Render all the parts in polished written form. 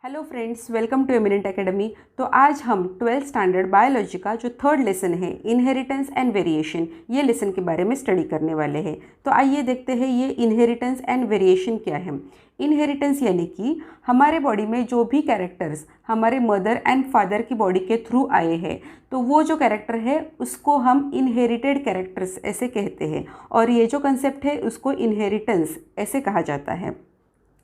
Hello friends, welcome to eminent academy. तो आज हम 12th स्टैंडर्ड बायोलॉजी का जो थर्ड लेसन है इनहेरिटेंस एंड वेरिएशन, ये लेसन के बारे में स्टडी करने वाले हैं। तो आइए देखते हैं ये इनहेरिटेंस एंड वेरिएशन क्या है। इनहेरिटेंस यानी कि हमारे बॉडी में जो भी कैरेक्टर्स हमारे मदर एंड फादर की बॉडी के थ्रू आए हैं, तो वो जो कैरेक्टर है उसको हम इनहेरिटेड कैरेक्टर्स ऐसे कहते हैं, और ये जो कंसेप्ट है उसको इनहेरिटेंस ऐसे कहा जाता है।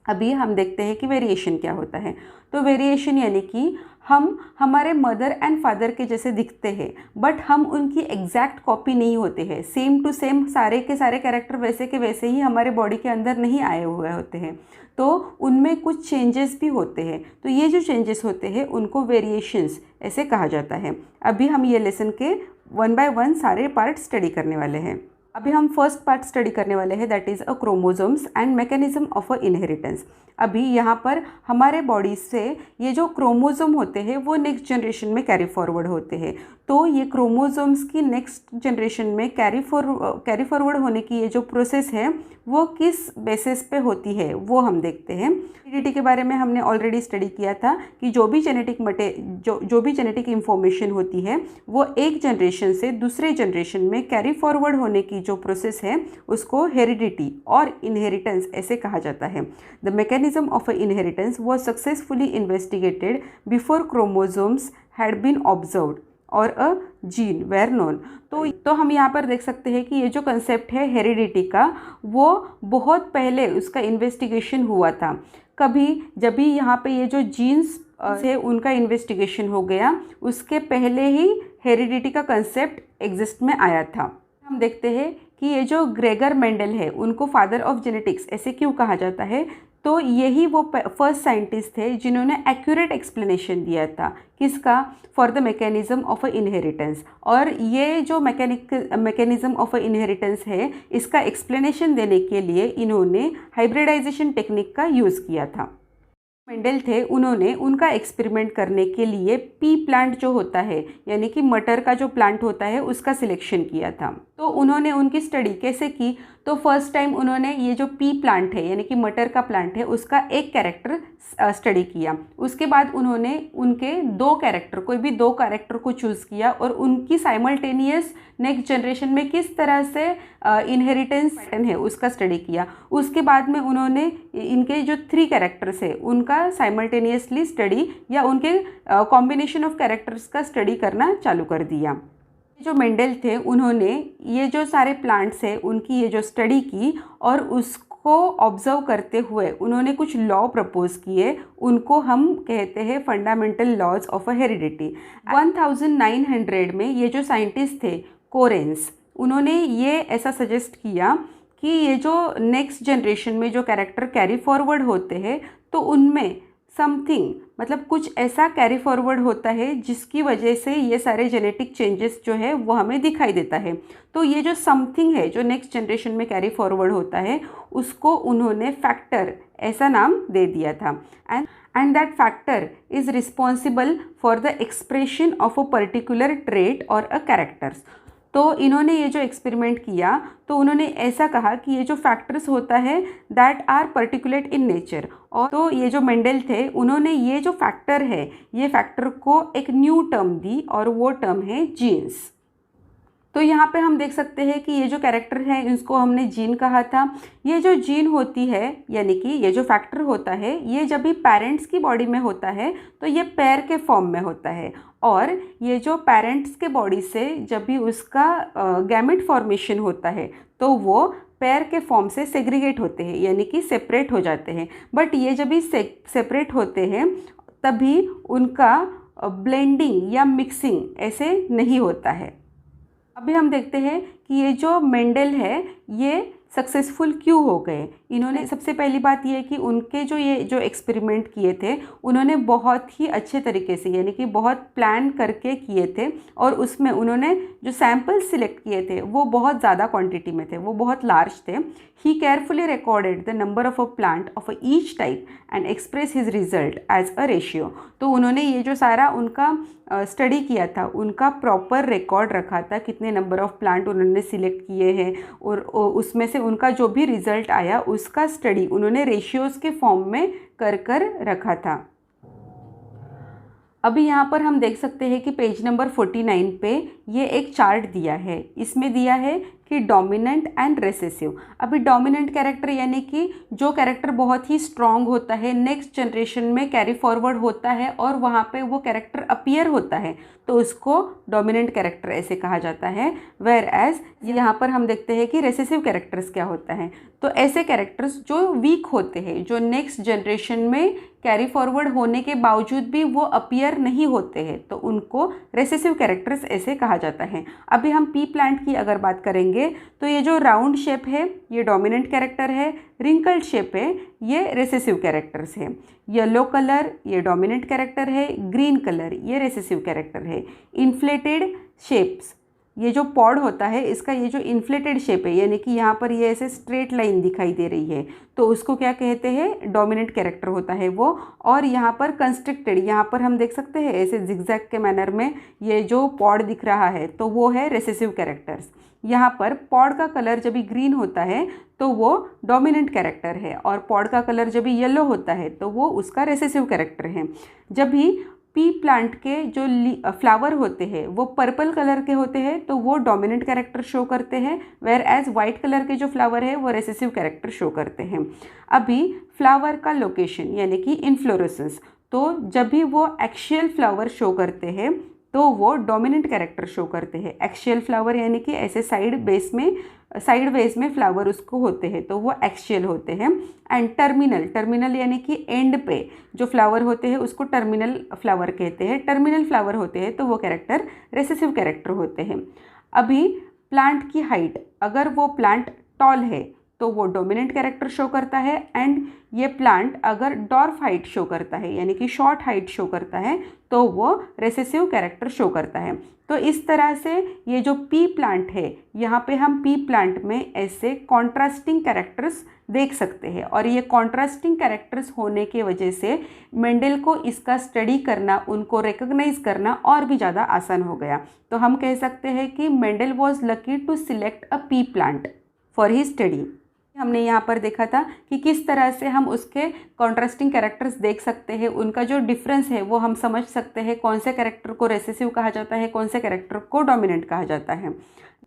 अभी हम देखते हैं कि वेरिएशन क्या होता है। तो वेरिएशन यानी कि हम हमारे मदर एंड फादर के जैसे दिखते हैं, बट हम उनकी एग्जैक्ट कॉपी नहीं होते हैं। सेम टू सेम सारे के सारे कैरेक्टर वैसे के वैसे ही हमारे बॉडी के अंदर नहीं आए हुए होते हैं, तो उनमें कुछ चेंजेस भी होते हैं। तो ये जो चेंजेस होते हैं उनको वेरिएशंस ऐसे कहा जाता है। अभी हम ये लेसन के 1 बाय 1 सारे पार्ट स्टडी करने वाले हैं। अभी हम फर्स्ट पार्ट स्टडी करने वाले हैं, that is a chromosomes and mechanism of a inheritance. अभी यहाँ पर हमारे बॉडी से ये जो क्रोमोसोम होते हैं वो नेक्स्ट जनरेशन में कैरी फॉरवर्ड होते हैं। तो ये क्रोमोसोम्स की नेक्स्ट जनरेशन में कैरी फॉरवर्ड होने की ये जो प्रोसेस है वो किस बेसिस पे होती है वो हम देखते हैं। हेरिडिटी के बारे में हमने ऑलरेडी स्टडी किया था कि जो भी जेनेटिक इंफॉर्मेशन होती है वो एक जनरेशन से दूसरे जनरेशन में कैरी फॉरवर्ड होने की जो प्रोसेस है उसको हेरिडिटी और इनहेरिटेंस ऐसे कहा जाता है। The mechanism of a inheritance was successfully investigated before chromosomes had been observed और अ जीन वेर नोन। तो हम यहाँ पर देख सकते हैं कि ये जो कंसेप्ट है हेरिडिटी का वो बहुत पहले उसका इन्वेस्टिगेशन हुआ था। कभी जब भी यहाँ पे ये जो जीन्स से उनका इन्वेस्टिगेशन हो गया, उसके पहले ही हेरिडिटी का कंसेप्ट एग्जिस्ट में आया था। हम देखते हैं कि ये जो ग्रेगर मेंडल है उनको फादर ऑफ जेनेटिक्स ऐसे क्यों कहा जाता है। तो यही वो फर्स्ट साइंटिस्ट थे जिन्होंने एक्यूरेट एक्सप्लेनेशन दिया था किसका, for the mechanism of a inheritance. और ये जो मैकेनिज्म ऑफ अ इनहेरिटेंस है इसका एक्सप्लेनेशन देने के लिए इन्होंने हाइब्रिडाइजेशन टेक्निक का यूज़ किया था। मेंडल थे, उन्होंने उनका एक्सपेरिमेंट करने के लिए पी प्लांट जो होता है यानी कि मटर का जो प्लांट होता है उसका सिलेक्शन किया था। तो उन्होंने उनकी स्टडी कैसे की, तो फर्स्ट टाइम उन्होंने ये जो पी प्लांट है यानी कि मटर का प्लांट है उसका एक कैरेक्टर स्टडी किया। उसके बाद उन्होंने उनके कोई भी दो कैरेक्टर को चूज़ किया और उनकी साइमल्टेनियस नेक्स्ट जनरेशन में किस तरह से इनहेरिटेंस पैटर्न है उसका स्टडी किया। उसके बाद में उन्होंने इनके जो 3 कैरेक्टर्स है उनका साइमल्टेनियसली स्टडी या उनके कॉम्बिनेशन ऑफ कैरेक्टर्स का स्टडी करना चालू कर दिया। जो मेंडल थे उन्होंने ये जो सारे प्लांट्स है उनकी ये जो स्टडी की और उसको ऑब्जर्व करते हुए उन्होंने कुछ लॉ प्रपोज किए, उनको हम कहते हैं fundamental laws of a heredity. 1900 में ये जो साइंटिस्ट थे कोरेंस, उन्होंने ये ऐसा सजेस्ट किया कि ये जो नेक्स्ट जनरेशन में जो कैरेक्टर कैरी फॉरवर्ड होते हैं तो उनमें समथिंग मतलब कुछ ऐसा कैरी फॉरवर्ड होता है जिसकी वजह से ये सारे जेनेटिक चेंजेस जो है वो हमें दिखाई देता है। तो ये जो समथिंग है जो नेक्स्ट जनरेशन में कैरी फॉरवर्ड होता है उसको उन्होंने फैक्टर ऐसा नाम दे दिया था। And that factor is responsible for the expression of a particular trait और अ कैरेक्टर्स। तो इन्होंने ये जो एक्सपेरिमेंट किया तो उन्होंने ऐसा कहा कि ये जो फैक्टर्स होता है that are particulate in nature. और तो ये जो मेंडल थे उन्होंने ये जो फैक्टर है ये फैक्टर को एक न्यू टर्म दी और वो टर्म है जीन्स। तो यहाँ पे हम देख सकते हैं कि ये जो कैरेक्टर है इसको हमने जीन कहा था। ये जो जीन होती है यानी कि ये जो फैक्टर होता है ये जब भी पेरेंट्स की बॉडी में होता है तो ये पेयर के फॉर्म में होता है, और ये जो पेरेंट्स के बॉडी से जब भी उसका गैमेट फॉर्मेशन होता है तो वो पेयर के फॉर्म से सेग्रीगेट होते हैं यानी कि सेपरेट हो जाते हैं। बट ये जब भी सेपरेट होते हैं तभी उनका ब्लेंडिंग या मिक्सिंग ऐसे नहीं होता है। अभी हम देखते हैं कि ये जो मेंडल है ये सक्सेसफुल क्यों हो गए। इन्होंने सबसे पहली बात ये है कि उनके ये जो एक्सपेरिमेंट किए थे उन्होंने बहुत ही अच्छे तरीके से यानी कि बहुत प्लान करके किए थे, और उसमें उन्होंने जो सैम्पल्स सिलेक्ट किए थे वो बहुत ज़्यादा क्वांटिटी में थे, वो बहुत लार्ज थे। He carefully recorded the number of a plant of each type and express his result as a ratio. तो उन्होंने ये जो सारा उनका स्टडी किया था उनका प्रॉपर रिकॉर्ड रखा था, कितने नंबर ऑफ प्लांट उन्होंने सिलेक्ट किए हैं और उसमें से उनका जो भी रिज़ल्ट आया उसका स्टडी उन्होंने रेशियोज़ के फॉर्म में कर रखा था। अभी यहाँ पर हम देख सकते हैं कि पेज नंबर 49 पे ये एक चार्ट दिया है। इसमें दिया है कि डोमिनेंट एंड रेसेसिव। अभी डोमिनेंट कैरेक्टर यानी कि जो कैरेक्टर बहुत ही स्ट्रॉन्ग होता है, नेक्स्ट जनरेशन में कैरी फॉरवर्ड होता है और वहाँ पे वो कैरेक्टर अपीयर होता है, तो उसको डोमिनेंट कैरेक्टर ऐसे कहा जाता है। वेयर एज यहाँ पर हम देखते हैं कि रेसेसिव कैरेक्टर्स क्या होता है। तो ऐसे कैरेक्टर्स जो वीक होते हैं, जो नेक्स्ट जनरेशन में कैरी फॉरवर्ड होने के बावजूद भी वो अपीयर नहीं होते हैं, तो उनको रेसेसिव कैरेक्टर्स ऐसे कहा जाता है। अभी हम पी प्लांट की अगर बात करेंगे तो ये जो राउंड शेप है ये डोमिनेंट कैरेक्टर है, रिंकल्ड शेप है ये रेसेसिव कैरेक्टर्स है, येलो कलर ये डोमिनेंट कैरेक्टर है, ग्रीन कलर ये रेसेसिव कैरेक्टर है। इन्फ्लेटेड शेप्स, ये जो पॉड होता है इसका ये जो इन्फ्लेटेड शेप है यानी कि यहाँ पर ये ऐसे स्ट्रेट लाइन दिखाई दे रही है, तो उसको क्या कहते हैं, डोमिनेंट कैरेक्टर होता है वो। और यहाँ पर कंस्ट्रिक्टेड, यहाँ पर हम देख सकते हैं ऐसे जिगजैग के मैनर में ये जो पॉड दिख रहा है तो वो है रेसेसिव कैरेक्टर्स। यहाँ पर पॉड का कलर जब भी ग्रीन होता है तो वो डोमिनेंट कैरेक्टर है, और पॉड का कलर जब भी येलो होता है तो वो उसका रेसेसिव कैरेक्टर है। जब भी पी प्लांट के जो फ्लावर होते हैं वो पर्पल कलर के होते हैं तो वो डोमिनेंट कैरेक्टर शो करते हैं, वेयर एज वाइट कलर के जो फ्लावर है वो रेसेसिव कैरेक्टर शो करते हैं। अभी फ्लावर का लोकेशन यानी कि इन्फ्लोरेसेंस, तो जब भी वो एक्शियल फ्लावर शो करते हैं तो वो डोमिनेंट कैरेक्टर शो करते हैं। एक्शियल फ्लावर यानी कि ऐसे साइड वेज में फ्लावर उसको होते हैं तो वो एक्शियल होते हैं। एंड टर्मिनल यानी कि एंड पे जो फ्लावर होते हैं उसको टर्मिनल फ्लावर कहते हैं। टर्मिनल फ्लावर होते हैं तो वो कैरेक्टर रेसेसिव कैरेक्टर होते हैं। अभी प्लांट की हाइट, अगर वो प्लांट टॉल है तो वो डोमिनेंट कैरेक्टर शो करता है, एंड ये प्लांट अगर डॉर्फ हाइट शो करता है यानी कि शॉर्ट हाइट शो करता है तो वो रेसेसिव कैरेक्टर शो करता है। तो इस तरह से ये जो पी प्लांट है, यहाँ पे हम पी प्लांट में ऐसे कॉन्ट्रास्टिंग कैरेक्टर्स देख सकते हैं, और ये कॉन्ट्रास्टिंग कैरेक्टर्स होने की वजह से मेंडल को इसका स्टडी करना, उनको रिकॉग्नाइज करना और भी ज़्यादा आसान हो गया। तो हम कह सकते हैं कि Mendel was lucky to select a pea plant for he study. हमने यहाँ पर देखा था कि किस तरह से हम उसके कॉन्ट्रास्टिंग कैरेक्टर्स देख सकते हैं, उनका जो डिफरेंस है वो हम समझ सकते हैं, कौन से कैरेक्टर को रेसेसिव कहा जाता है, कौन से कैरेक्टर को डोमिनेंट कहा जाता है।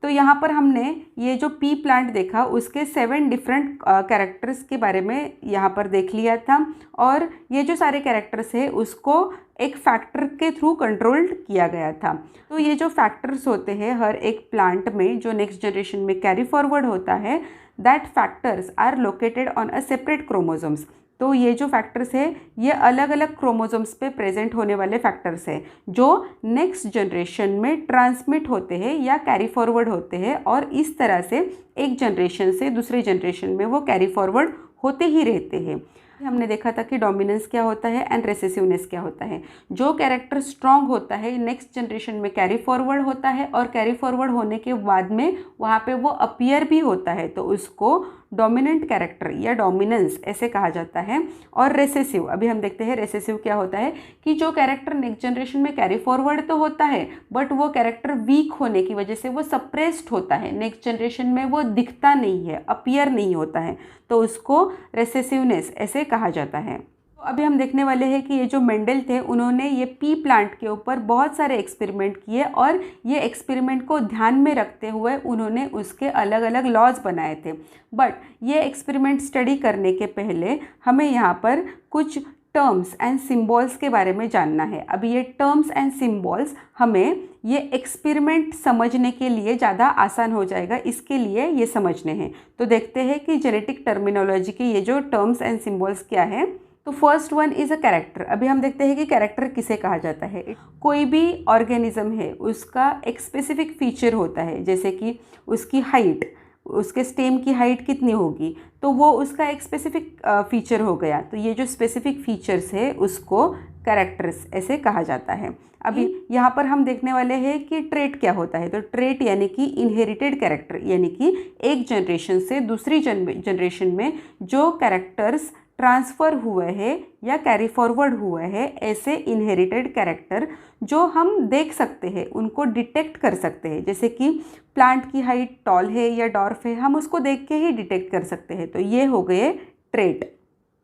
तो यहाँ पर हमने ये जो पी प्लांट देखा उसके 7 डिफरेंट कैरेक्टर्स के बारे में यहाँ पर देख लिया था, और ये जो सारे कैरेक्टर्स है उसको एक फैक्टर के थ्रू कंट्रोल्ड किया गया था। तो ये जो फैक्टर्स होते हैं हर एक प्लांट में जो नेक्स्ट जनरेशन में कैरी फॉरवर्ड होता है, that factors are located on a separate chromosomes. तो ये जो फैक्टर्स है ये अलग अलग क्रोमोसोम्स पे प्रेजेंट होने वाले फैक्टर्स हैं जो नेक्स्ट जनरेशन में ट्रांसमिट होते हैं या कैरी फॉरवर्ड होते हैं, और इस तरह से एक जनरेशन से दूसरे जनरेशन में वो कैरी फॉरवर्ड होते ही रहते हैं। हमने देखा था कि डोमिनेंस क्या होता है एंड रेसेसिवनेस क्या होता है। जो कैरेक्टर स्ट्रॉन्ग होता है नेक्स्ट जनरेशन में कैरी फॉरवर्ड होता है, और कैरी फॉरवर्ड होने के बाद में वहाँ पे वो अपीयर भी होता है, तो उसको डोमिनेंट कैरेक्टर या डोमिनेंस ऐसे कहा जाता है। और रेसेसिव, अभी हम देखते हैं रेसेसिव क्या होता है कि जो कैरेक्टर नेक्स्ट जनरेशन में कैरी फॉरवर्ड तो होता है बट वो कैरेक्टर वीक होने की वजह से वो सप्रेस्ड होता है, नेक्स्ट जनरेशन में वो दिखता नहीं है, अपीयर नहीं होता है, तो उसको रेसेसिवनेस ऐसे कहा जाता है। तो अभी हम देखने वाले हैं कि ये जो मेंडल थे उन्होंने ये पी प्लांट के ऊपर बहुत सारे एक्सपेरिमेंट किए, और ये एक्सपेरिमेंट को ध्यान में रखते हुए उन्होंने उसके अलग अलग लॉज बनाए थे। बट ये एक्सपेरिमेंट स्टडी करने के पहले हमें यहाँ पर कुछ टर्म्स एंड सिम्बॉल्स के बारे में जानना है। अभी ये टर्म्स एंड सिम्बॉल्स हमें ये एक्सपेरिमेंट समझने के लिए ज़्यादा आसान हो जाएगा, इसके लिए ये समझने हैं। तो देखते हैं कि जेनेटिक टर्मिनोलॉजी के ये जो टर्म्स एंड सिम्बॉल्स क्या है। तो first one is a character. अभी हम देखते हैं कि कैरेक्टर किसे कहा जाता है। कोई भी ऑर्गेनिज्म है उसका एक स्पेसिफिक फीचर होता है, जैसे कि उसकी हाइट, उसके स्टेम की हाइट कितनी होगी, तो वो उसका एक स्पेसिफिक फीचर हो गया। तो ये जो स्पेसिफिक फीचर्स है उसको कैरेक्टर्स ऐसे कहा जाता है। अभी यहाँ पर हम देखने वाले हैं कि ट्रेट क्या होता है। तो ट्रेट यानी कि इनहेरिटेड कैरेक्टर, यानी कि एक जनरेशन से दूसरी जनरेशन में जो कैरेक्टर्स ट्रांसफ़र हुए हैं या कैरी फॉरवर्ड हुए हैं, ऐसे इनहेरिटेड कैरेक्टर जो हम देख सकते हैं, उनको डिटेक्ट कर सकते हैं। जैसे कि प्लांट की हाइट टॉल है या डॉर्फ है, हम उसको देख के ही डिटेक्ट कर सकते हैं, तो ये हो गए ट्रेट।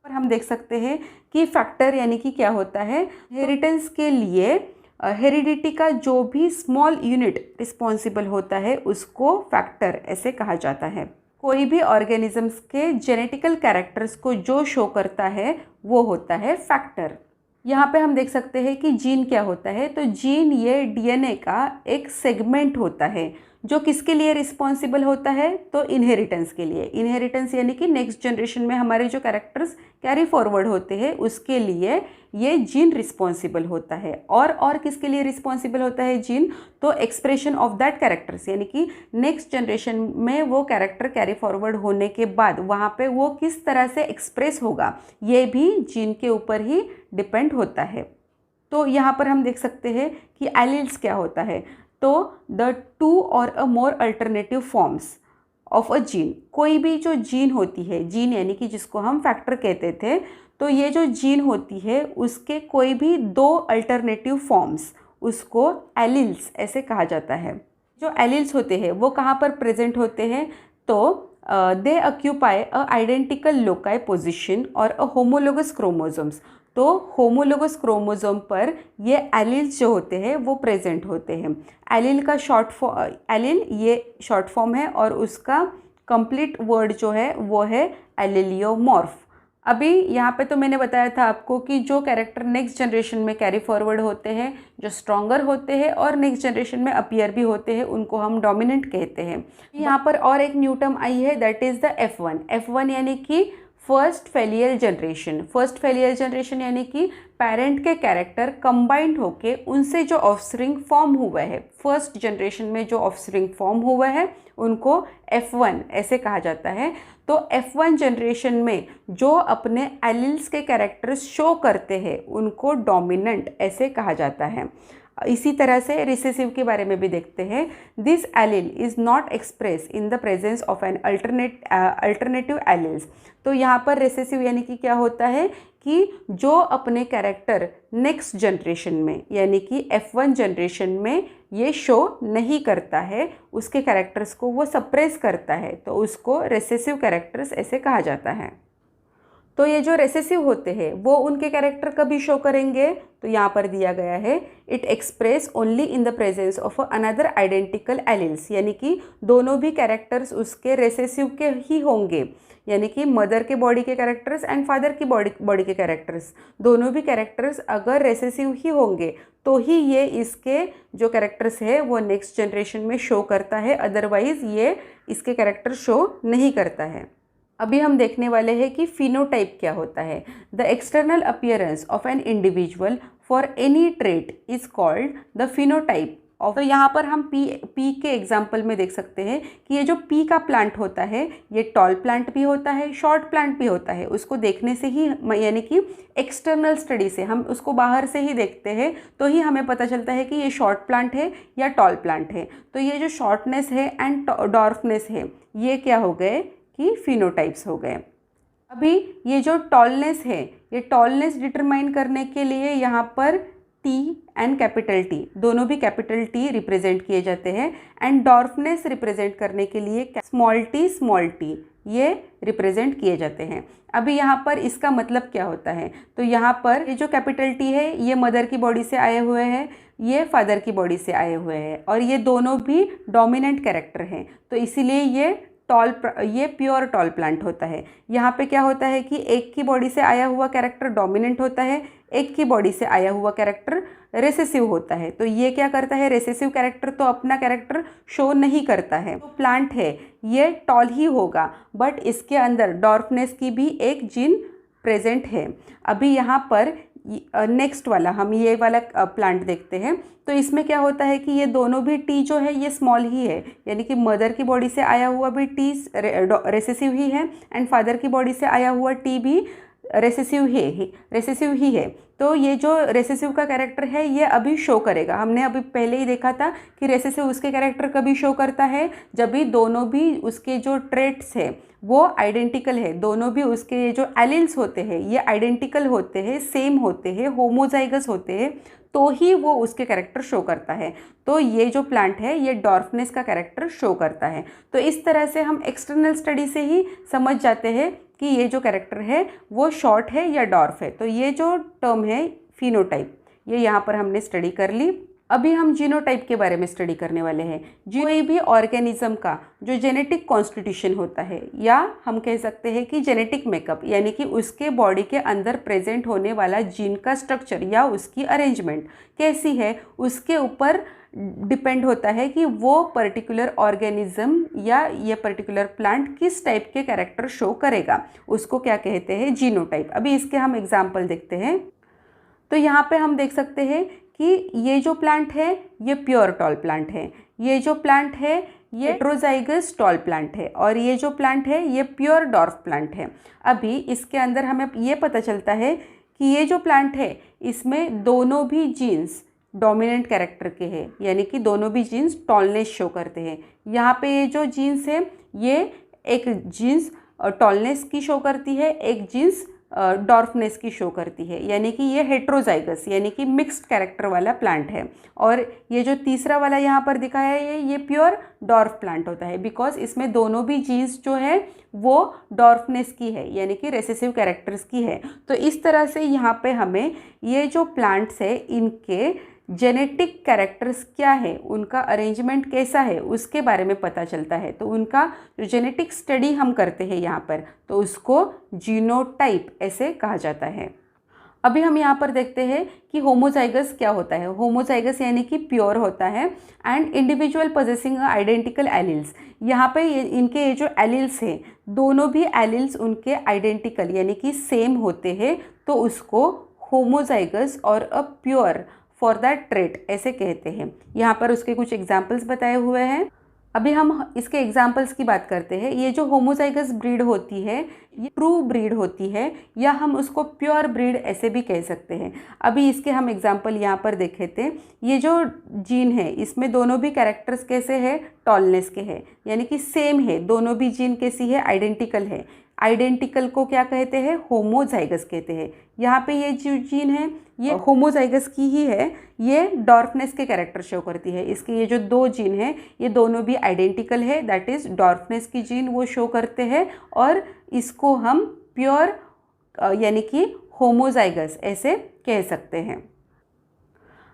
और हम देख सकते हैं कि फैक्टर यानी कि क्या होता है, हेरिटेंस के लिए हेरिडिटी का जो भी स्मॉल यूनिट रिस्पॉन्सिबल होता है उसको फैक्टर ऐसे कहा जाता है। कोई भी ऑर्गेनिजम्स के जेनेटिकल कैरेक्टर्स को जो शो करता है वो होता है फैक्टर। यहाँ पे हम देख सकते हैं कि जीन क्या होता है। तो जीन ये डीएनए का एक सेगमेंट होता है जो किसके लिए रिस्पॉन्सिबल होता है, तो इनहेरिटेंस के लिए। इनहेरिटेंस यानी कि नेक्स्ट जनरेशन में हमारे जो कैरेक्टर्स कैरी फॉरवर्ड होते हैं उसके लिए ये जीन रिस्पॉन्सिबल होता है। और किसके लिए रिस्पॉन्सिबल होता है जीन, तो एक्सप्रेशन ऑफ दैट कैरेक्टर्स, यानी कि नेक्स्ट जनरेशन में वो कैरेक्टर कैरी फॉरवर्ड होने के बाद वहाँ पे वो किस तरह से एक्सप्रेस होगा ये भी जीन के ऊपर ही डिपेंड होता है। तो यहाँ पर हम देख सकते हैं कि एलील्स क्या होता है। तो द 2 और a more alternative forms of a gene, कोई भी जो जीन होती है, जीन यानी कि जिसको हम फैक्टर कहते थे, तो ये जो जीन होती है उसके कोई भी 2 अल्टरनेटिव फॉर्म्स, उसको एलील्स ऐसे कहा जाता है। जो एलील्स होते हैं वो कहाँ पर प्रेजेंट होते हैं, तो दे occupy a identical loci position और अ होमोलोगस क्रोमोसोम्स। तो होमोलोगस क्रोमोसोम पर ये एलील्स जो होते हैं वो प्रेजेंट होते हैं। एलील का एलील ये शॉर्ट फॉर्म है और उसका कंप्लीट वर्ड जो है वो है एलिलियोमॉर्फ। अभी यहाँ पे तो मैंने बताया था आपको कि जो कैरेक्टर नेक्स्ट जनरेशन में कैरी फॉरवर्ड होते हैं, जो स्ट्रॉन्गर होते हैं और नेक्स्ट जनरेशन में अपीयर भी होते हैं, उनको हम डोमिनेंट कहते हैं। यहाँ पर और एक न्यू टर्म आई है, that is the F1। F1 यानी कि फर्स्ट फेलियल जनरेशन। फर्स्ट फेलियल जनरेशन यानी कि पेरेंट के कैरेक्टर कंबाइंड होके उनसे जो ऑफस्प्रिंग फॉर्म हुआ है, फर्स्ट जनरेशन में जो ऑफस्प्रिंग फॉर्म हुआ है उनको F1 ऐसे कहा जाता है। तो F1 जनरेशन में जो अपने एलील्स के कैरेक्टर्स शो करते हैं उनको डोमिनेंट ऐसे कहा जाता है। इसी तरह से रिसेसिव के बारे में भी देखते हैं। This allele is not express in the presence of an alternative alleles. तो यहाँ पर रिसेसिव यानी कि क्या होता है कि जो अपने कैरेक्टर नेक्स्ट जनरेशन में यानी कि F1 जनरेशन में ये शो नहीं करता है, उसके कैरेक्टर्स को वो सप्रेस करता है, तो उसको रिसेसिव कैरेक्टर्स ऐसे कहा जाता है। तो ये जो रेसेसिव होते हैं वो उनके कैरेक्टर कभी शो करेंगे, तो यहाँ पर दिया गया है, it express only in the presence of another identical alleles. यानी कि दोनों भी कैरेक्टर्स उसके रेसेसिव के ही होंगे, यानी कि मदर के बॉडी के कैरेक्टर्स एंड फादर की बॉडी के कैरेक्टर्स, दोनों भी कैरेक्टर्स अगर रेसेसिव ही होंगे तो ही ये इसके जो कैरेक्टर्स है वो नेक्स्ट जनरेशन में शो करता है, अदरवाइज़ ये इसके कैरेक्टर शो नहीं करता है। अभी हम देखने वाले हैं कि फिनोटाइप क्या होता है। The external appearance of an individual for any trait is called the phenotype of. तो यहाँ पर हम पी के एग्जाम्पल में देख सकते हैं कि ये जो पी का प्लांट होता है ये टॉल प्लांट भी होता है, शॉर्ट प्लांट भी होता है। उसको देखने से ही यानी कि एक्सटर्नल स्टडी से हम उसको बाहर से ही देखते हैं तो ही हमें पता चलता है कि ये शॉर्ट प्लांट है या टॉल प्लांट है। तो ये जो शॉर्टनेस है एंड डॉर्फनेस है ये क्या हो गए कि फिनोटाइप्स हो गए। अभी ये जो टॉलनेस है, ये टॉलनेस डिटरमाइन करने के लिए यहाँ पर टी एंड कैपिटल टी दोनों भी कैपिटल टी रिप्रेजेंट किए जाते हैं, एंड डॉर्फनेस रिप्रेजेंट करने के लिए स्मॉल टी ये रिप्रेजेंट किए जाते हैं। अभी यहाँ पर इसका मतलब क्या होता है, तो यहाँ पर ये जो कैपिटल टी है ये मदर की बॉडी से आए हुए हैं, ये फादर की बॉडी से आए हुए हैं, और ये दोनों भी डोमिनेंट कैरेक्टर हैं, तो इसीलिए ये प्योर टॉल प्लांट होता है। यहाँ पे क्या होता है कि एक की बॉडी से आया हुआ कैरेक्टर डोमिनेंट होता है, एक की बॉडी से आया हुआ कैरेक्टर रेसेसिव होता है। तो ये क्या करता है, रेसेसिव कैरेक्टर तो अपना कैरेक्टर शो नहीं करता है। तो प्लांट है ये टॉल ही होगा, बट इसके अंदर डॉर्फनेस की भी एक जीन प्रेजेंट है। अभी यहाँ पर नेक्स्ट वाला हम ये वाला प्लांट देखते हैं, तो इसमें क्या होता है कि ये दोनों भी टी जो है ये स्मॉल ही है, यानी कि मदर की बॉडी से आया हुआ भी टी रेसेसिव ही है एंड फादर की बॉडी से आया हुआ टी भी रेसेसिव ही है। तो ये जो रेसेसिव का कैरेक्टर है ये अभी शो करेगा। हमने अभी पहले ही देखा था कि रेसेसिव उसके कैरेक्टर कभी शो करता है जब भी दोनों भी उसके जो ट्रेट्स है वो आइडेंटिकल है, दोनों भी उसके जो एलील्स होते हैं ये आइडेंटिकल होते हैं, सेम होते हैं, होमोजाइगस होते हैं, तो ही वो उसके कैरेक्टर शो करता है। तो ये जो प्लांट है ये डॉर्फनेस का कैरेक्टर शो करता है। तो इस तरह से हम एक्सटर्नल स्टडी से ही समझ जाते हैं कि ये जो कैरेक्टर है वो शॉर्ट है या डॉर्फ है। तो ये जो टर्म है फिनोटाइप, ये यहाँ पर हमने स्टडी कर ली। अभी हम जीनोटाइप के बारे में स्टडी करने वाले हैं। कोई भी ऑर्गेनिज्म का जो जेनेटिक कॉन्स्टिट्यूशन होता है, या हम कह सकते हैं कि जेनेटिक मेकअप, यानी कि उसके बॉडी के अंदर प्रेजेंट होने वाला जीन का स्ट्रक्चर या उसकी अरेंजमेंट कैसी है, उसके ऊपर डिपेंड होता है कि वो पर्टिकुलर ऑर्गेनिज्म या ये पर्टिकुलर प्लांट किस टाइप के कैरेक्टर शो करेगा, उसको क्या कहते हैं, जीनोटाइप। अभी इसके हम एग्जाम्पल देखते हैं। तो यहाँ पे हम देख सकते हैं कि ये जो प्लांट है ये प्योर टॉल प्लांट है, ये जो प्लांट है ये हेट्रोजाइगस टॉल प्लांट है, और ये जो प्लांट है ये प्योर डॉर्फ प्लांट है। अभी इसके अंदर हमें ये पता चलता है कि ये जो प्लांट है इसमें दोनों भी जीन्स डोमिनेंट कैरेक्टर के हैं, यानी कि दोनों भी जीन्स टॉलनेस शो करते हैं। यहाँ पे ये जो जीन्स है ये एक जीन्स टॉलनेस की शो करती है, एक जीन्स डॉर्फनेस की शो करती है, यानी कि ये हेट्रोजाइगस यानी कि मिक्स्ड कैरेक्टर वाला प्लांट है। और ये जो तीसरा वाला यहाँ पर दिखाया है ये प्योर डॉर्फ प्लांट होता है, बिकॉज इसमें दोनों भी जीन्स जो है वो डॉर्फनेस की है, यानी कि रेसेसिव कैरेक्टर्स की है। तो इस तरह से यहाँ पे हमें ये जो प्लांट्स है इनके जेनेटिक कैरेक्टर्स क्या है, उनका अरेंजमेंट कैसा है, उसके बारे में पता चलता है। तो उनका जो जेनेटिक स्टडी हम करते हैं यहाँ पर, तो उसको जीनोटाइप ऐसे कहा जाता है। अभी हम यहाँ पर देखते हैं कि होमोजाइगस क्या होता है। होमोजाइगस यानी कि प्योर होता है and individual possessing identical alleles. यहाँ पे इनके ये जो एलिल्स हैं दोनों भी एलिल्स उनके आइडेंटिकल यानी कि सेम होते हैं, तो उसको होमोजाइगस और a pure for that trait ऐसे कहते हैं। यहाँ पर उसके कुछ एग्जाम्पल्स बताए हुए हैं। अभी हम इसके एग्जाम्पल्स की बात करते हैं। ये जो होमोजाइगस ब्रीड होती है ये ट्रू ब्रीड होती है, या हम उसको प्योर ब्रीड ऐसे भी कह सकते हैं। अभी इसके हम एग्जाम्पल यहाँ पर देखे थे। ये जो जीन है इसमें दोनों भी कैरेक्टर्स कैसे हैं, टॉलनेस के हैं, यानी कि सेम है, दोनों भी जीन कैसी है, आइडेंटिकल है। आइडेंटिकल को क्या कहते हैं, होमोजाइगस कहते हैं। यहाँ पे ये जो जीन है ये होमोजाइगस की ही है, ये डॉर्फनेस के कैरेक्टर शो करती है। इसके ये जो दो जीन है ये दोनों भी आइडेंटिकल है, दैट इज़ डॉर्फनेस की जीन वो शो करते हैं, और इसको हम प्योर यानी कि होमोजाइगस ऐसे कह सकते हैं।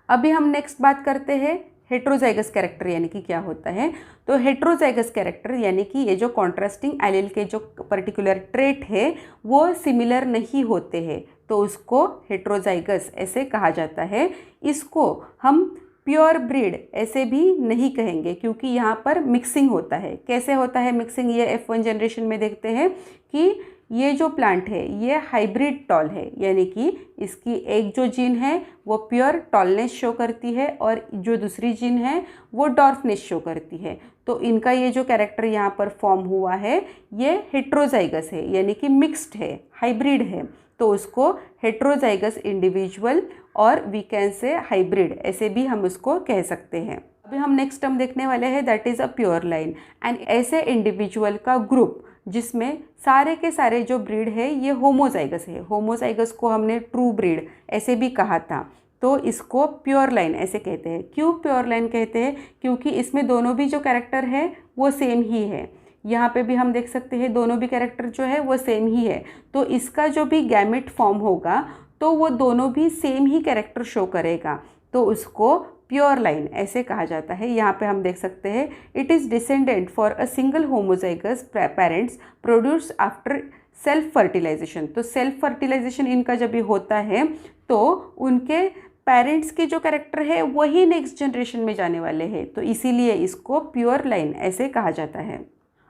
अभी हम नेक्स्ट बात करते हैं हेट्रोजाइगस कैरेक्टर यानी कि क्या होता है। तो हेट्रोजाइगस कैरेक्टर यानी कि ये जो कॉन्ट्रास्टिंग एलील के जो पर्टिकुलर ट्रेट है वो सिमिलर नहीं होते हैं, तो उसको हेट्रोजाइगस ऐसे कहा जाता है। इसको हम प्योर ब्रीड ऐसे भी नहीं कहेंगे, क्योंकि यहाँ पर मिक्सिंग होता है। कैसे होता है मिक्सिंग, ये F1 जनरेशन में देखते हैं कि ये जो प्लांट है ये हाइब्रिड टॉल है, यानी कि इसकी एक जो जीन है वो प्योर टॉलनेस शो करती है और जो दूसरी जीन है वो डॉर्फनेस शो करती है। तो इनका ये जो कैरेक्टर यहाँ पर फॉर्म हुआ है ये हेट्रोजाइगस है, यानी कि मिक्स्ड है, हाइब्रिड है, तो उसको हेट्रोजाइगस इंडिविजुअल और वी कैन से हाइब्रिड ऐसे भी हम उसको कह सकते हैं। अभी हम नेक्स्ट टर्म देखने वाले हैं, that is a pure line. And ऐसे इंडिविजुअल का ग्रुप जिसमें सारे के सारे जो ब्रीड है ये होमोजाइगस है। होमोजाइगस को हमने ट्रू ब्रीड ऐसे भी कहा था, तो इसको प्योर लाइन ऐसे कहते हैं। क्यों प्योर लाइन कहते हैं, क्योंकि इसमें दोनों भी जो कैरेक्टर है वो सेम ही है। यहाँ पे भी हम देख सकते हैं दोनों भी कैरेक्टर जो है वो सेम ही है, तो इसका जो भी गैमेट फॉर्म होगा तो वो दोनों भी सेम ही कैरेक्टर शो करेगा, तो उसको प्योर लाइन ऐसे कहा जाता है। यहाँ पे हम देख सकते हैं it is descendant for a single homozygous parents produce after self fertilisation. तो सेल्फ फर्टिलाइजेशन इनका जब भी होता है तो उनके पेरेंट्स के जो कैरेक्टर है वही नेक्स्ट जनरेशन में जाने वाले हैं, तो इसीलिए इसको प्योर लाइन ऐसे कहा जाता है।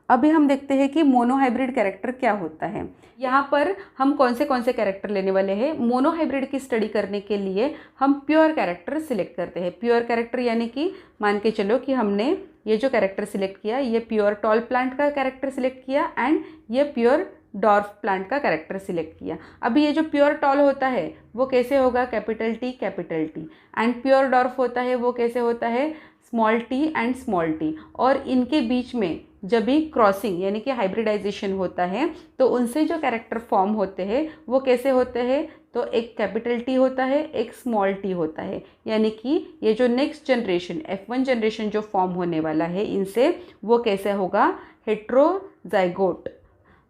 अभी हम देखते हैं कि मोनोहाइब्रिड कैरेक्टर क्या होता है। यहाँ पर हम कौन से कैरेक्टर लेने वाले हैं। मोनोहाइब्रिड की स्टडी करने के लिए हम प्योर कैरेक्टर सिलेक्ट करते हैं। प्योर कैरेक्टर यानी कि मान के चलो कि हमने ये जो कैरेक्टर सिलेक्ट किया ये प्योर टॉल प्लांट का कैरेक्टर सिलेक्ट किया एंड ये प्योर डॉर्फ प्लांट का कैरेक्टर सिलेक्ट किया। अभी ये जो प्योर टॉल होता है वो कैसे होगा, capital T and pure dwarf होता है वो कैसे होता है, small T and small T. और इनके बीच में जब भी क्रॉसिंग यानी कि हाइब्रिडाइजेशन होता है तो उनसे जो कैरेक्टर फॉर्म होते हैं वो कैसे होते हैं, तो एक कैपिटल टी होता है, एक स्मॉल टी होता है, यानी कि ये जो नेक्स्ट जनरेशन F1 जनरेशन जो फॉर्म होने वाला है इनसे वो कैसे होगा, हेट्रोजाइगोट।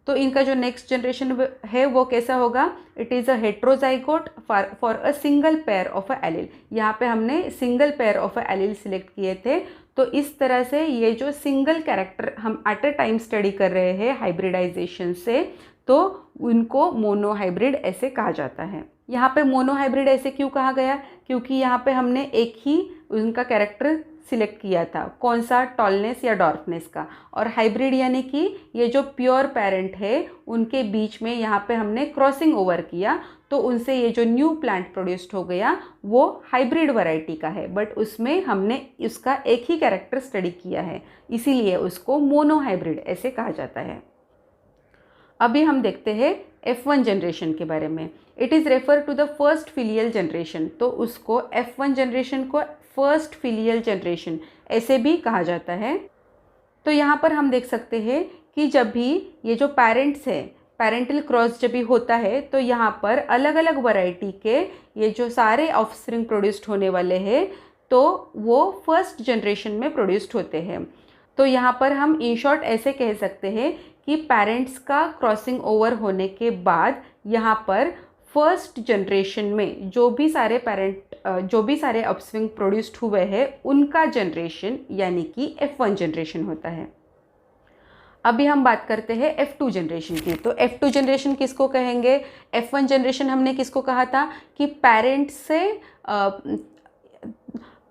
तो इनका जो नेक्स्ट जनरेशन है वो कैसा होगा, it is a heterozygote for a single pair of a allele. यहाँ पे हमने single pair of a allele select किए थे। तो इस तरह से ये जो सिंगल कैरेक्टर हम एट अ टाइम स्टडी कर रहे हैं हाइब्रिडाइजेशन से, तो उनको मोनोहाइब्रिड ऐसे कहा जाता है। यहाँ पे मोनोहाइब्रिड ऐसे क्यों कहा गया, क्योंकि यहाँ पे हमने एक ही उनका कैरेक्टर सिलेक्ट किया था, कौन सा, टॉलनेस या डॉर्फनेस का। और हाइब्रिड यानी कि ये जो प्योर पेरेंट है उनके बीच में यहाँ पे हमने क्रॉसिंग ओवर किया, तो उनसे ये जो न्यू प्लांट प्रोड्यूस्ड हो गया वो हाइब्रिड वैरायटी का है, बट उसमें हमने उसका एक ही कैरेक्टर स्टडी किया है, इसीलिए उसको मोनोहाइब्रिड ऐसे कहा जाता है। अभी हम देखते हैं F1 जनरेशन के बारे में। It is refer to the first filial generation, तो उसको F1 जनरेशन को फर्स्ट फिलियल जनरेशन ऐसे भी कहा जाता है। तो यहाँ पर हम देख सकते हैं कि जब भी ये जो पेरेंट्स है, पेरेंटल क्रॉस जब भी होता है, तो यहाँ पर अलग अलग वैरायटी के ये जो सारे ऑफस्प्रिंग प्रोड्यूस्ड होने वाले हैं, तो वो फर्स्ट जनरेशन में प्रोड्यूस्ड होते हैं। तो यहाँ पर हम इन शॉर्ट ऐसे कह सकते हैं कि पेरेंट्स का क्रॉसिंग ओवर होने के बाद यहाँ पर फर्स्ट जनरेशन में जो भी सारे अपस्विंग प्रोड्यूस्ड हुए हैं उनका जनरेशन यानी कि F1 जनरेशन होता है। अभी हम बात करते हैं F2 जनरेशन की। तो F2 जनरेशन किसको कहेंगे, F1 जनरेशन हमने किसको कहा था कि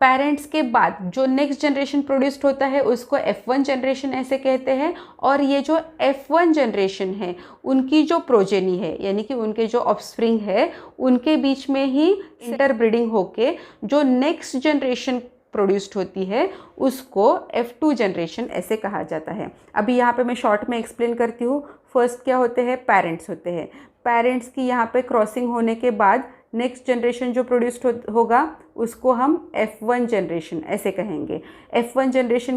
पेरेंट्स के बाद जो नेक्स्ट जनरेशन प्रोड्यूस्ड होता है उसको F1 जनरेशन ऐसे कहते हैं। और ये जो F1 जनरेशन है उनकी जो प्रोजेनी है यानी कि उनके जो ऑफस्प्रिंग है उनके बीच में ही इंटरब्रीडिंग होके जो नेक्स्ट जनरेशन प्रोड्यूस्ड होती है उसको F2 जनरेशन ऐसे कहा जाता है। अभी यहाँ पे मैं शॉर्ट में एक्सप्लेन करती हूँ। फर्स्ट क्या होते हैं, पेरेंट्स होते हैं। पेरेंट्स की यहाँ पे क्रॉसिंग होने के बाद नेक्स्ट जनरेशन जो प्रोड्यूस्ड होगा उसको हम F1 जनरेशन ऐसे कहेंगे। F1 जनरेशन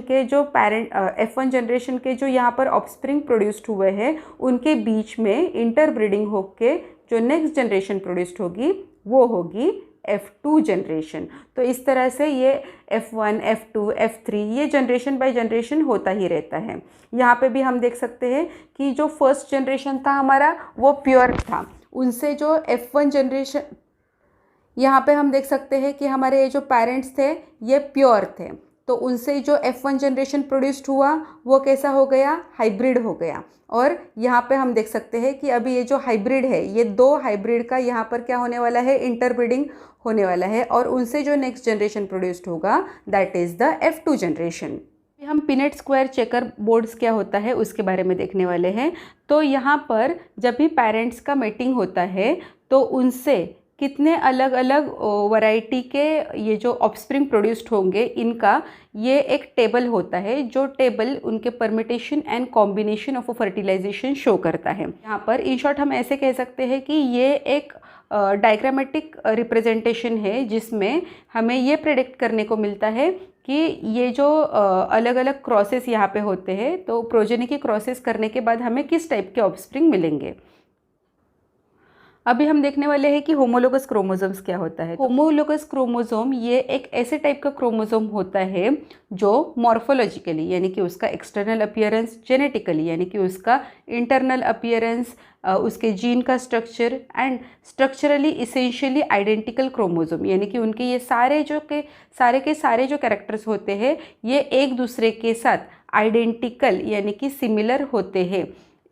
के जो यहाँ पर ऑफस्प्रिंग प्रोड्यूस्ड हुए हैं उनके बीच में इंटरब्रीडिंग होके जो नेक्स्ट जनरेशन प्रोड्यूस्ड होगी वो होगी F2 जनरेशन। तो इस तरह से ये F1, F2, F3 ये जनरेशन बाय जनरेशन होता ही रहता है। यहाँ पे भी हम देख सकते हैं कि जो फर्स्ट जनरेशन था हमारा वो प्योर था, उनसे जो F1 जनरेशन, यहाँ पे हम देख सकते हैं कि हमारे ये जो पेरेंट्स थे ये प्योर थे, तो उनसे जो F1 जनरेशन प्रोड्यूस्ड हुआ वो कैसा हो गया, हाइब्रिड हो गया। और यहाँ पे हम देख सकते हैं कि अभी ये जो हाइब्रिड है ये दो हाइब्रिड का यहाँ पर क्या होने वाला है, इंटरब्रीडिंग होने वाला है, और उनसे जो नेक्स्ट जनरेशन प्रोड्यूस्ड होगा that is the F2 generation. हम पिनेट स्क्वायर चेकर बोर्ड्स क्या होता है उसके बारे में देखने वाले हैं। तो यहाँ पर जब भी पेरेंट्स का मेटिंग होता है तो उनसे कितने अलग अलग वैरायटी के ये जो ऑफस्प्रिंग प्रोड्यूस्ड होंगे इनका ये एक टेबल होता है, जो टेबल उनके permutation and combination of fertilisation show करता है। यहाँ पर इन शॉर्ट हम ऐसे कह सकते हैं कि ये एक डायग्रामेटिक रिप्रेजेंटेशन है जिसमें हमें ये प्रेडिक्ट करने को मिलता है कि ये जो अलग अलग क्रॉसेस यहाँ पे होते हैं तो प्रोजेनी की क्रॉसेस करने के बाद हमें किस टाइप के ऑफस्प्रिंग मिलेंगे। अभी हम देखने वाले हैं कि होमोलोगस क्रोमोसोम्स क्या होता है। होमोलोगस क्रोमोसोम ये एक ऐसे टाइप का क्रोमोसोम होता है जो मॉर्फोलॉजिकली यानी कि उसका एक्सटर्नल अपीयरेंस, जेनेटिकली यानी कि उसका इंटरनल अपीयरेंस, उसके जीन का structure and structurally essentially identical chromosome यानी कि उनके ये सारे जो कैरेक्टर्स होते हैं ये एक दूसरे के साथ आइडेंटिकल यानी कि सिमिलर होते हैं।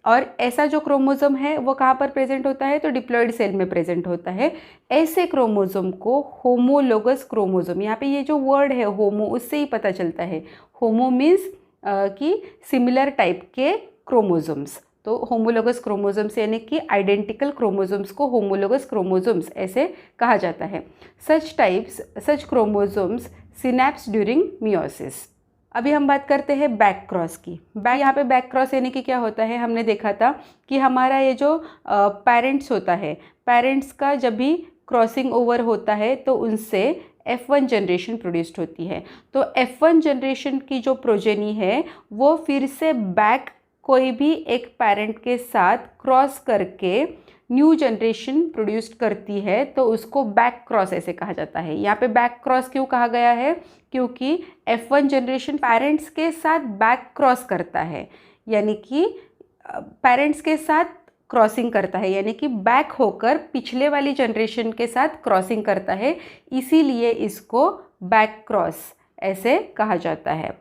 और ऐसा जो क्रोमोसोम है वो कहाँ पर प्रेजेंट होता है, तो डिप्लॉयड सेल में प्रेजेंट होता है। ऐसे क्रोमोसोम को होमोलोगस क्रोमोसोम, यहाँ पे ये जो वर्ड है होमो उससे ही पता चलता है, होमो मीन्स कि सिमिलर टाइप के क्रोमोसोम्स। तो होमोलोगस क्रोमोसोम्स यानी कि आइडेंटिकल क्रोमोसोम्स को होमोलोगस क्रोमोसोम्स ऐसे कहा जाता है। सच क्रोमोसोम्स सिनैप्स ड्यूरिंग मियोसिस। अभी हम बात करते हैं बैक क्रॉस की। यहाँ पे बैक क्रॉस यानी कि क्या होता है, हमने देखा था कि हमारा ये जो पेरेंट्स होता है, पेरेंट्स का जब भी क्रॉसिंग ओवर होता है तो उनसे F1 जनरेशन प्रोड्यूस्ड होती है। तो F1 जनरेशन की जो प्रोजेनी है वो फिर से बैक कोई भी एक पेरेंट के साथ क्रॉस करके न्यू जनरेशन प्रोड्यूस्ड करती है, तो उसको बैक क्रॉस ऐसे कहा जाता है। यहाँ पे बैक क्रॉस क्यों कहा गया है, क्योंकि F1 जनरेशन पेरेंट्स के साथ बैक क्रॉस करता है, यानी कि पेरेंट्स के साथ क्रॉसिंग करता है, यानी कि बैक होकर पिछले वाली जनरेशन के साथ क्रॉसिंग करता है, इसीलिए इसको बैक क्रॉस ऐसे कहा जाता है।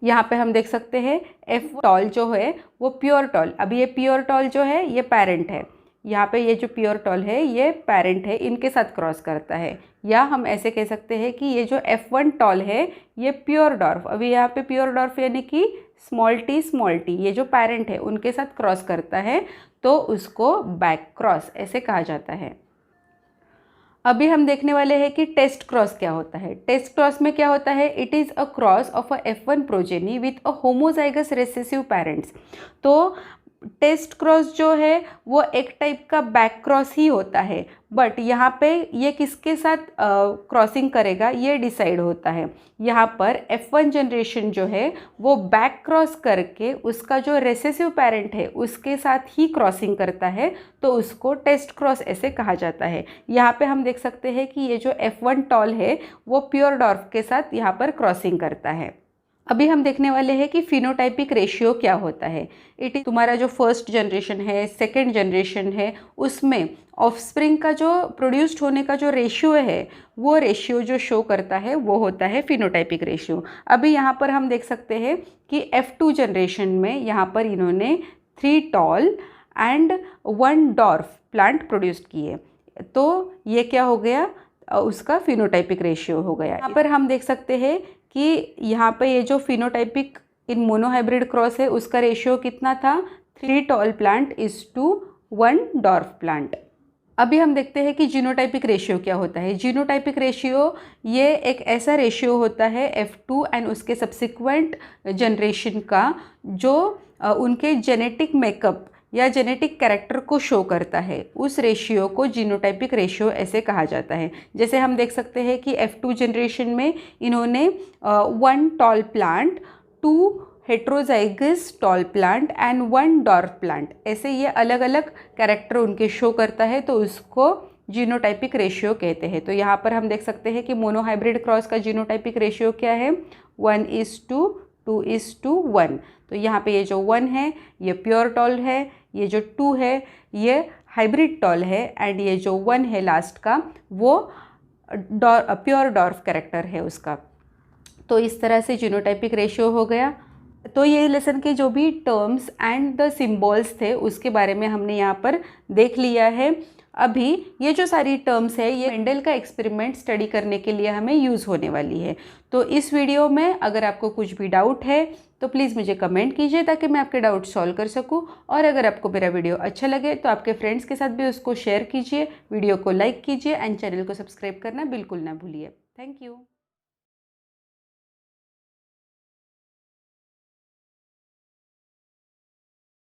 यहाँ पे हम देख सकते हैं एफ टॉल जो है वो प्योर टॉल, अभी ये प्योर टॉल जो है ये पेरेंट है, यहाँ पे ये जो प्योर टॉल है ये पेरेंट है, इनके साथ क्रॉस करता है। या हम ऐसे कह सकते हैं कि ये जो F1 टॉल है ये प्योर डॉर्फ, अभी यहाँ पे प्योर डॉर्फ यानी कि स्मॉल टी ये जो पेरेंट है उनके साथ क्रॉस करता है, तो उसको बैक क्रॉस ऐसे कहा जाता है। अभी हम देखने वाले हैं कि टेस्ट क्रॉस क्या होता है। टेस्ट क्रॉस में क्या होता है, it is a cross of a F1 progeny with a homozygous recessive parents. तो टेस्ट क्रॉस जो है वो एक टाइप का बैक क्रॉस ही होता है, बट यहाँ पे ये किसके साथ क्रॉसिंग करेगा ये डिसाइड होता है। यहाँ पर F1 जनरेशन जो है वो बैक क्रॉस करके उसका जो रेसेसिव पेरेंट है उसके साथ ही क्रॉसिंग करता है, तो उसको टेस्ट क्रॉस ऐसे कहा जाता है। यहाँ पे हम देख सकते हैं कि ये जो F1 टॉल है वो प्योर डॉर्फ के साथ यहाँ पर क्रॉसिंग करता है। अभी हम देखने वाले हैं कि फिनोटाइपिक रेशियो क्या होता है। इट तुम्हारा जो फर्स्ट जनरेशन है, सेकेंड जनरेशन है, उसमें ऑफस्प्रिंग का जो प्रोड्यूस्ड होने का जो रेशियो है वो रेशियो जो शो करता है वो होता है फिनोटाइपिक रेशियो। अभी यहाँ पर हम देख सकते हैं कि F2 जनरेशन में यहाँ पर इन्होंने 3 tall and 1 dwarf plant produce किए, तो ये क्या हो गया, उसका फिनोटाइपिक रेशियो हो गया। यहाँ पर हम देख सकते हैं कि यहाँ पे ये जो फिनोटाइपिक इन मोनोहाइब्रिड क्रॉस है उसका रेशियो कितना था, 3 tall plant is to 1 dwarf plant. अभी हम देखते हैं कि जीनोटाइपिक रेशियो क्या होता है। जीनोटाइपिक रेशियो ये एक ऐसा रेशियो होता है F2 एंड उसके सब्सिक्वेंट जनरेशन का जो उनके जेनेटिक मेकअप या जेनेटिक कैरेक्टर को शो करता है, उस रेशियो को जीनोटाइपिक रेशियो ऐसे कहा जाता है। जैसे हम देख सकते हैं कि F2 जनरेशन में इन्होंने 1 tall plant, 2 heterozygous tall plant and 1 dwarf plant, ऐसे ये अलग अलग कैरेक्टर उनके शो करता है, तो उसको जीनोटाइपिक रेशियो कहते हैं। तो यहाँ पर हम देख सकते हैं कि मोनोहाइब्रिड क्रॉस का जीनोटाइपिक रेशियो क्या है, 1:2:1। तो यहाँ पे ये जो 1 है ये प्योर टॉल है, ये जो 2 है ये हाइब्रिड टॉल है, एंड ये जो 1 है लास्ट का वो प्योर डॉर्फ कैरेक्टर है उसका। तो इस तरह से जीनोटाइपिक रेशियो हो गया। तो ये लेसन के जो भी टर्म्स एंड द सिम्बॉल्स थे उसके बारे में हमने यहाँ पर देख लिया है। अभी ये जो सारी टर्म्स है ये मेंडल का एक्सपेरिमेंट स्टडी करने के लिए हमें यूज़ होने वाली है। तो इस वीडियो में अगर आपको कुछ भी डाउट है तो प्लीज़ मुझे कमेंट कीजिए ताकि मैं आपके डाउट सॉल्व कर सकूं, और अगर आपको मेरा वीडियो अच्छा लगे तो आपके फ्रेंड्स के साथ भी उसको शेयर कीजिए, वीडियो को लाइक कीजिए एंड चैनल को सब्सक्राइब करना बिल्कुल ना भूलिए। Thank you.